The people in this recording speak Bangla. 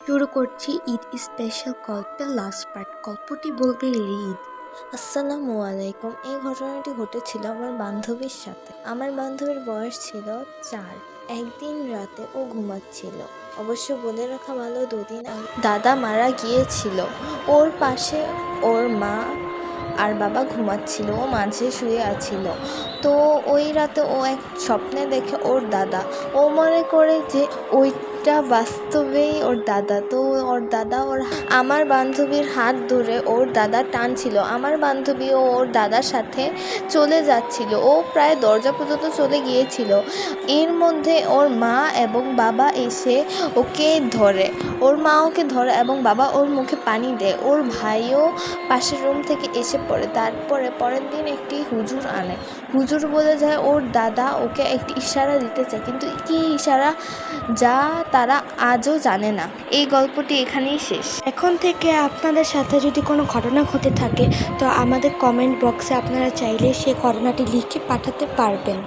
শুরু করছি ঈদ স্পেশাল গল্পের লাস্ট পার্ট। গল্পটি বলবে ঈদ। আসসালামু আলাইকুম। এই ঘটনাটি ঘটেছিল আমার বান্ধবীর সাথে। আমার বান্ধবীর বয়স ছিল 4। একদিন রাতে ও ঘুমাচ্ছিল। অবশ্য বলে রাখা ভালো, দুদিন আগে দাদা মারা গিয়েছিল। ওর পাশে ওর মা আর বাবা ঘুমাচ্ছিল, ও মাঝে শুয়ে আছিল। তো ওই রাতে ও এক স্বপ্নে দেখে ওর দাদা। ও মনে করে যে ওইটা বাস্তবেই ওর দাদা। তো ওর দাদা আমার বান্ধবীর হাত ধরে ওর দাদা টানছিল। আমার বান্ধবীও ওর দাদার সাথে চলে যাচ্ছিল। ও প্রায় দরজা পর্যন্ত চলে গিয়েছিল। এর মধ্যে ওর মা এবং বাবা এসে ওকে ধরে। ওর মা ওকে ধরে এবং বাবা ওর মুখে পানি দেয়। ওর ভাইও পাশের রুম থেকে এসে পড়ে। তারপরে পরের দিন একটি হুজুর আনে। হুজুর বলে যায় ওর দাদা ওকে একটি ইশারা দিতে চায়, কিন্তু কী ইশারা যা তারা আজও জানে না। এই গল্পটি এখানেই শেষ। এখন থেকে আপনাদের সাথে যদি কোনো ঘটনা ঘটে থাকে তো আমাদের কমেন্ট বক্সে আপনারা চাইলে সেই ঘটনাটি লিখে পাঠাতে পারবেন।